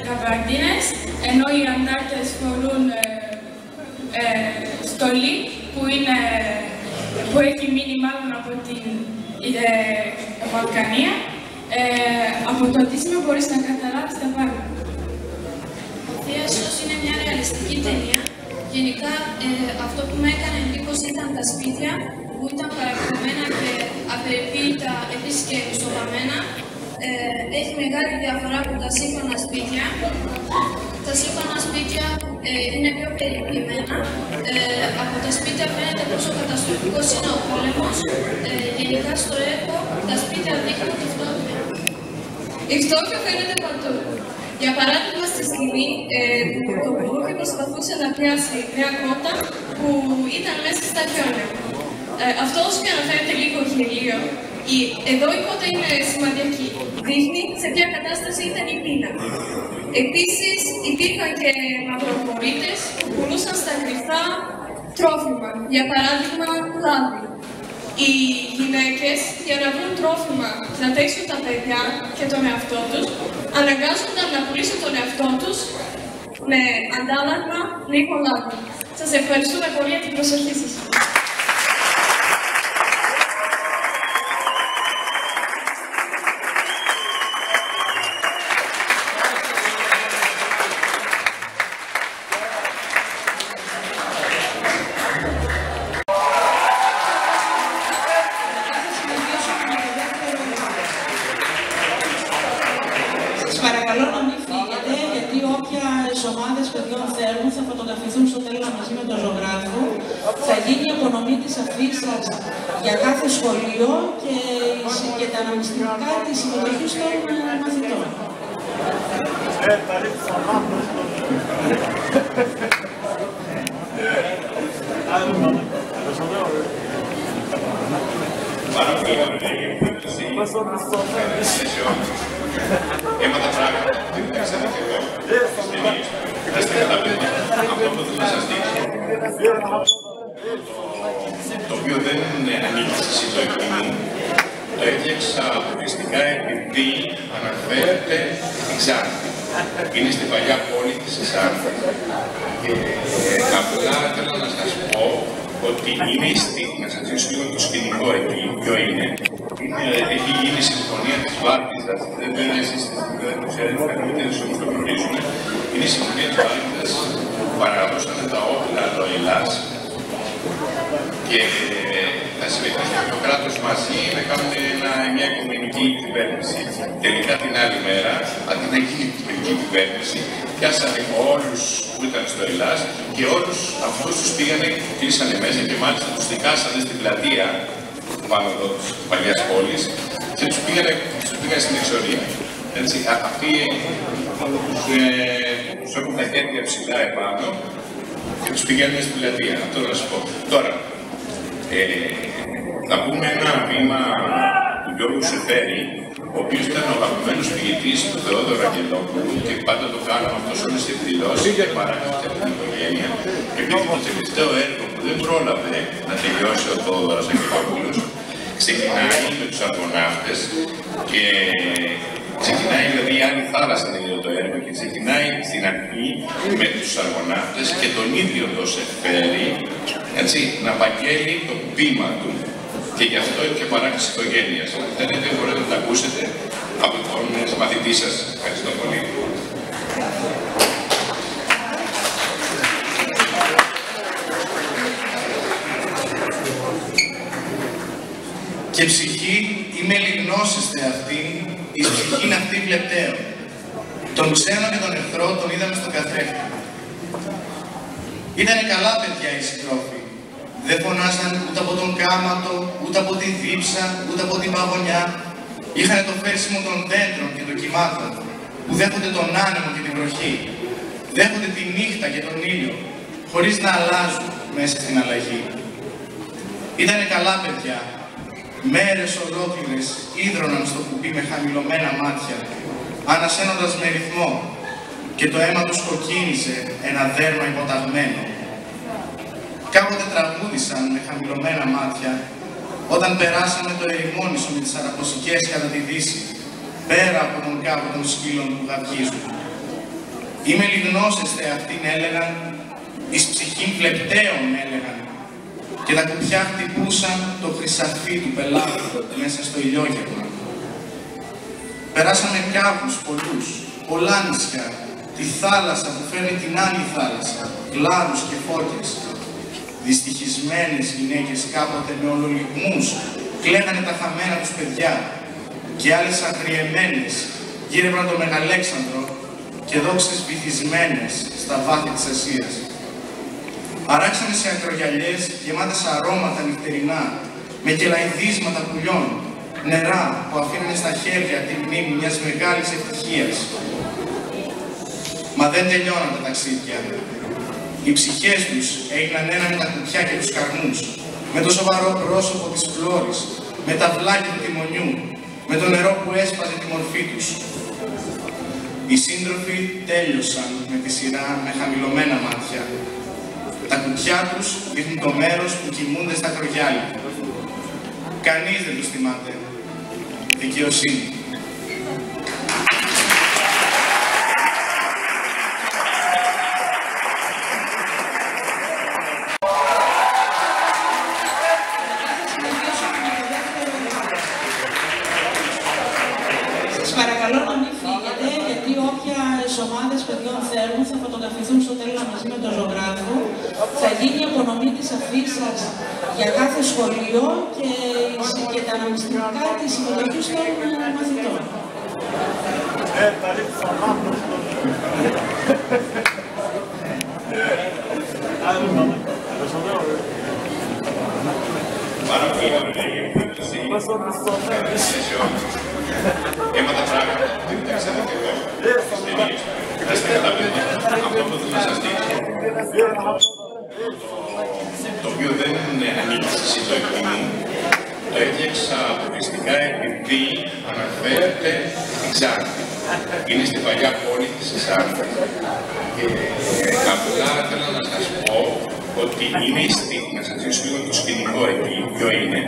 γαμπardίνες, ενώ οι αντάρτες φορούν στολή που έχει μείνει μάλλον από την Βαλκανία. Από το ντύσιμο μπορείς να καταλάβεις τα πάντα. Ο Θίασος είναι μια ρεαλιστική ταινία. Γενικά αυτό που με έκανε εντύπωση ήταν τα σπίτια που ήταν παρακολουθμένα και απεριποίητα, επίσης και μισθοδαμένα. Έχει μεγάλη διαφορά από τα σύγχρονα σπίτια. Τα σύγχρονα σπίτια είναι πιο περιποιημένα. Από τα σπίτια φαίνεται πόσο καταστροφικός είναι ο πόλεμος. Γενικά στο έργο τα σπίτια δείχνουν τη φτώχεια. Η φτώχεια φαίνεται παντού. Για παράδειγμα, στη σκηνή το Μπουρούκι προσπαθούσε να πιάσει μια κότα που ήταν μέσα στα χιόνια. Αυτό όσο και αναφέρεται λίγο γελίο, εδώ η κότα είναι σημαντική. Δείχνει σε ποια κατάσταση ήταν η πείνα. Επίσης, υπήρχαν και μαυροπορείτες που πουλούσαν στα κρυφά τρόφιμα, για παράδειγμα λάδι. Οι γυναίκες, για να βρουν τρόφιμα να ταΐσουν τα παιδιά και τον εαυτό τους, αναγκάζονταν να πουλήσουν τον εαυτό τους με αντάλλαγμα λίγο λάδι. Σας ευχαριστούμε πολύ για την προσοχή σας. Παρακαλώ να μην φύγετε, γιατί όποιες ομάδες παιδιών θέλουν θα φωτογραφηθούν στο τέλος μαζί με τον ζωγράφο. Θα γίνει η απονομή της αφίσας για κάθε σχολείο και τα αναμνηστικά της συμμετοχής των μαθητών. Έμαθα πράγματα που δεν ξέρετε και εγώ. Κοιτάξτε καλά, παιδιά. Αυτό που θέλω να σας δείξω, το οποίο δεν ανήκει στη συλλογή μου, το έφτιαξα αποκλειστικά επειδή αναφέρεται στην Ξάνθη. Είναι στην παλιά πόλη της Ξάνθης. Απλά θέλω να σας πω ότι είναι να σας δείξω λίγο το σκηνικό εκεί, ποιο είναι. Έχει γίνει η συμφωνία της Βάρκηδας, δεν είναι εσείς δεν το ξέρετε, καλύτερα όμως το γνωρίζουμε. Είναι η συμφωνία της Βάρκηδας που παραδώσανε τα όπλα το Ελλάς και θα συμμετέχει το κράτος μαζί να κάνουν μια οικονομική κυβέρνηση. Τελικά την άλλη μέρα, αντί να γίνει η οικονομική κυβέρνηση, πιάσανε όλους που ήταν στο Ελλάς και όλους αυτούς τους πήγανε, κλείσανε μέσα και μάλιστα τους δικάσανε στην πλατεία πάνω εδώ της παλιάς πόλης και τους πήγανε στην εξορία. Αυτοί τους έχουν τα χέρια ψηλά επάνω και τους πηγαίνουν στην πλατεία. Αυτό να σας πω. Τώρα, θα πούμε ένα βήμα του Γιώργου Σεφέρη, ο οποίος ήταν ο αγαπημένος ποιητής του Θεόδωρου Αγγελόπουλου και πάντα το κάναμε αυτός όλες τις εκδηλώσεις και παράγραφες από την οικογένεια. Επειδή το τελευταίο έργο που δεν πρόλαβε να τελειώσει ο Θεόδωρος Αγγελόπουλος ξεκινάει με τους αργοναύτες και ξεκινάει δηλαδή η Άλλη Θάλασσα είναι το έργο και ξεκινάει στην αρχή με τους αργοναύτες και τον ίδιο το Σεφέρη να παγγέλει το ποίημα του. Και γι' αυτό είναι και παράκτηση της οικογένειας. Θέλετε, μπορείτε να τα ακούσετε από τον μαθητή σας. Ευχαριστώ πολύ. Και ψυχή είμαι λιγνώσεστε αυτήν, εις ψυχήν αυτή βλεπτέω. Τον ξένο και τον εχθρό τον είδαμε στον καθρέφτη. Ήτανε καλά παιδιά οι συντρόφοι. Δεν φωνάζαν ούτε από τον κάματο, ούτε από τη δίψα, ούτε από την παγωνιά. Είχαν το φέρσιμο των δέντρων και των κυμάτων, που δέχονται τον άνεμο και την βροχή. Δέχονται τη νύχτα και τον ήλιο, χωρίς να αλλάζουν μέσα στην αλλαγή. Ήτανε καλά παιδιά. Μέρες ολόκληρες ίδρωναν στο κουμπί με χαμηλωμένα μάτια, ανασένοντας με ρυθμό, και το αίμα τους κοκκίνησε ένα δέρμα υποταγμένο. Κάποτε τραγούδησαν με χαμηλωμένα μάτια, όταν περάσαμε το ερημόνησο με τις αραποσικές κατά τη δύση, πέρα από τον κάπο των σκύλων που γαυγίζουν. Είμαι λιγνώσεστε αυτήν έλεγαν, εις ψυχήν βλεπταίων έλεγαν, και τα κουπιά χτυπούσαν το χρυσαφί του πελάτου μέσα στο ηλιόγευμα. Περάσαμε κάβους πολλούς, πολλά νησιά, τη θάλασσα που φέρνει την άλλη θάλασσα, κλάρους και φώκες. Δυστυχισμένες γυναίκες κάποτε με ολολιγμούς κλαίγανε τα χαμένα τους παιδιά και άλλες αγριεμένες γύρευαν το Μεγαλέξανδρο και δόξες βυθισμένες στα βάθη της Ασίας. Αράξανε σε ακρογιαλιές γεμάτες αρώματα νυχτερινά, με κελαϊδίσματα πουλιών, νερά που αφήνανε στα χέρια τη μνήμη μιας μεγάλης ευτυχίας. Μα δεν τελειώναν τα ταξίδια. Οι ψυχές τους έγιναν ένα με τα κουπιά και τους καρμούς, με το σοβαρό πρόσωπο της φλόρης, με τα βλάκια του τιμονιού, με το νερό που έσπαζε τη μορφή τους. Οι σύντροφοι τέλειωσαν με τη σειρά με χαμηλωμένα μάτια. Τα κουπιά τους δείχνουν το μέρος που κοιμούνται στα κρογιάλια. Κανείς δεν τους θυμάται. Δικαιοσύνη. Παρακαλώ να μην φύγετε, γιατί όποιες ομάδες παιδιών θέλουν θα φωτογραφηθούν στο τέλος μαζί με τον ζωγράφο. Θα γίνει απονομή της αφίσας για κάθε σχολείο και τα αναμνηστικά της συμμετοχής των μαθητών. Πάρα πολύ ωραία η επίθεση. Έμαθα πράγματα που δεν ξέρετε και εγώ. Θα είστε καλά παιδιά. Αυτό που θέλω να σας δείξω, το οποίο δεν ανήκει στη συλλογή μου, το έφτιαξα αποκλειστικά επειδή αναφέρεται στην Ξάνθη. Είναι στην παλιά πόλη της Ξάνθης. Απλά θέλω να σας πω ότι είναι η στιγμή, να σας δείξω λίγο το σκηνικό εκεί, ποιο είναι.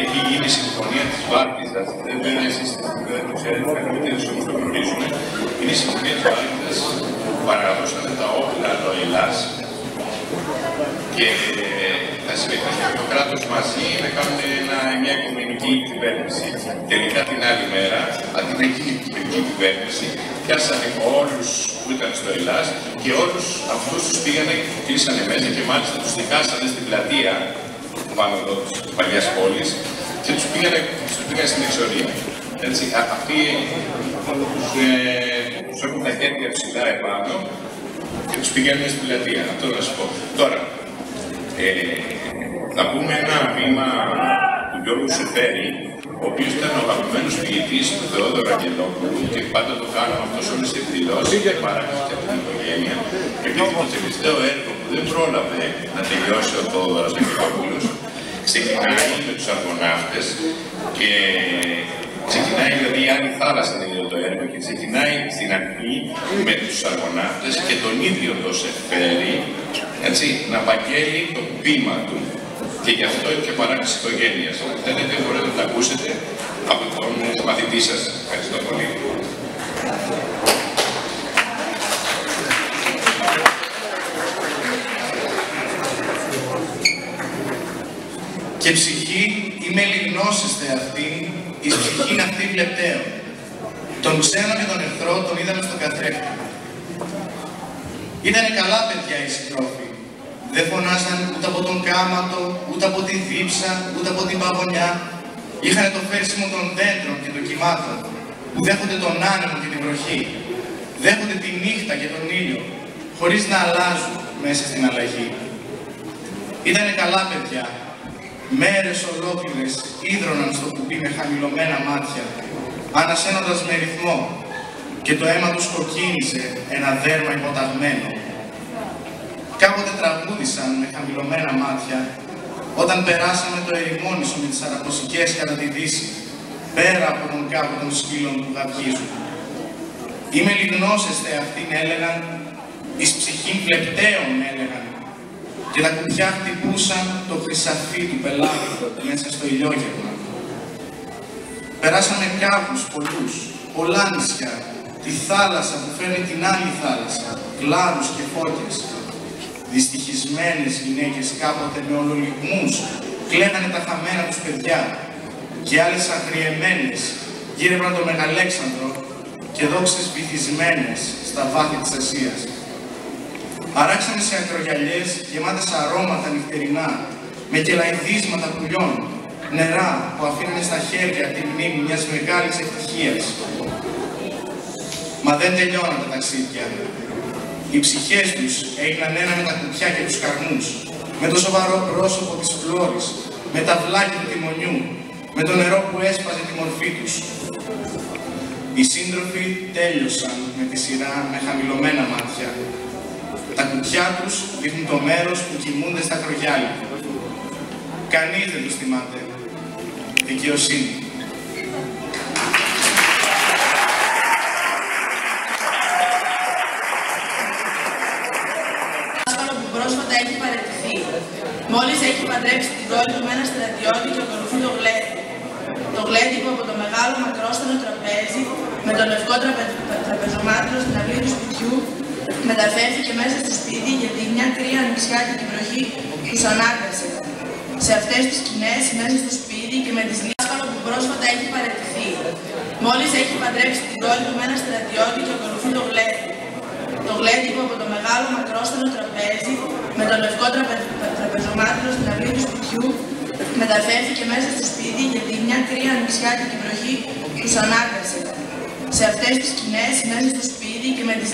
Έχει γίνει η συμφωνία της Βάρκηδας, δεν εσείς δεν το ξέρετε, καλύτερες όμως το γνωρίζουμε. Είναι η συμφωνία της Βάρκηδας που παραδώσανε τα όπλα το Ελλάς και θα συμμετέχει το κράτος μαζί να κάνουν μια οικουμενική κυβέρνηση. Τελικά την άλλη μέρα, αντί να γίνει η οικουμενική κυβέρνηση, πιάσανε όλους που ήταν στο Ελλάς και όλους αυτούς τους πήγανε, κλείσανε μέσα και μάλιστα τους δικάσανε στην πλατεία πάνω εδώ της παλιάς πόλης και τους πήγανε στην εξορία. Έτσι, αυτοί τους έχουν τα χέρια ψηλά επάνω και τους πηγαίνουν στην πλατεία. Αυτό να σας πω. Τώρα, θα πούμε ένα βήμα του Γιώργου Σεφέρη, ο οποίος ήταν ο αγαπημένος ποιητής του Θεόδωρου Αγγελόπουλου και πάντα το κάνουμε αυτό σε όλες τις εκδηλώσεις και παράξεις και από την οικογένεια. Επειδή το τελευταίο έργο που δεν πρόλαβε να τελειώσει ο Θεόδωρος Αγγελόπουλος ξεκινάει με τους αργοναύτες και ξεκινάει δηλαδή η Άλλη Θάλασσα είναι το έργο και ξεκινάει στην αρχή με τους αργοναύτες και τον ίδιο το Σεφέρη έτσι, να απαγγέλει το ποίημα του. Και γι' αυτό είναι και παράξεις οικογένειας. Αν θέλετε μπορείτε να τα ακούσετε από τον μαθητή σας. Ευχαριστώ πολύ. Και ψυχή είμαι λιγνώσεστε αυτήν, εις ψυχήν αυτή βλεπταίων. Τον ξένο και τον εχθρό τον είδαμε στον καθρέφτη. Ήτανε καλά παιδιά οι συντρόφοι. Δεν φωνάζαν ούτε από τον κάματο, ούτε από τη δίψα, ούτε από την παγωνιά. Είχανε το φέρσιμο των δέντρων και των κυμάτων, που δέχονται τον άνεμο και την βροχή. Δέχονται τη νύχτα και τον ήλιο, χωρίς να αλλάζουν μέσα στην αλλαγή. Ήτανε καλά παιδιά. Μέρες ολόκληρες ίδρωναν στο κουμπί με χαμηλωμένα μάτια, ανασένοντας με ρυθμό, και το αίμα τους κοκκίνησε ένα δέρμα υποταγμένο. Κάποτε τραγούδησαν με χαμηλωμένα μάτια, όταν περάσαμε το ερημόνησο με τις αραποσικές κατά τη δύση, πέρα από τον κάπου των σκύλων που γαυγίζουν. Είμαι λιγνώσεστε αυτήν έλεγαν, εις ψυχήν βλεπταίων έλεγαν, και τα κουπιά χτυπούσαν το χρυσαφί του πελάτου μέσα στο ηλιόγευμα. Περάσαμε κάβους πολλούς, πολλά νησιά, τη θάλασσα που φέρνει την άλλη θάλασσα, κλάδους και φώκες. Δυστυχισμένες γυναίκες κάποτε με ολολιγμούς κλαίγανε τα χαμένα τους παιδιά και άλλες αγριεμένες γύρευαν τον Μεγαλέξανδρο και δόξες βυθισμένες στα βάθη της Ασίας. Αράξανε σε ακρογιαλιές γεμάτες αρώματα νυχτερινά, με κελαϊδίσματα πουλιών, νερά που αφήνανε στα χέρια τη μνήμη μιας μεγάλης ευτυχίας. Μα δεν τελειώναν τα ταξίδια. Οι ψυχές τους έγιναν ένα με τα κουπιά και τους καρμούς, με το σοβαρό πρόσωπο της φλόρης, με τα βλάκια του τιμονιού, με το νερό που έσπαζε τη μορφή τους. Οι σύντροφοι τέλειωσαν με τη σειρά με χαμηλωμένα μάτια. Τα κουπιά τους δείχνουν το μέρος που κοιμούνται στα κρογιάλια. Κανείς δεν τους θυμάται. Δικαιοσύνη. Που πρόσφατα έχει παραιτηθεί. Μόλις έχει παντρέψει την κόρη του με ένα στρατιώτη και ακολουθεί το γλέντι. Το γλέντι που από το μεγάλο μακρόστενο τραπέζι με το λευκό τραπεζομάτιλο στην αυλή του σπιτιού μεταφέρθηκε μέσα στο σπίτι γιατί μια κρύα ανοιξιάτικη βροχή τους ανάγκασε. Σε αυτές τις σκηνές, μέσα στο σπίτι και με τις λύσπαλο που πρόσφατα έχει παραιτηθεί. Μόλις έχει παντρέψει την κόρη του με ένα στρατιώτη και ακολουθεί το γλέντι. Το γλέντι που από το μεγάλο μακρόστενο τραπέζι με το λευκό τραπεζομάτιλο στην αυλή του σπιτιού μεταφέρθηκε μέσα στο σπίτι γιατί μια κρύα ανοιξιάτικη βροχή τους ανάγκασε. Σε αυτές τις σκηνές, μέσα στο σπίτι και με τις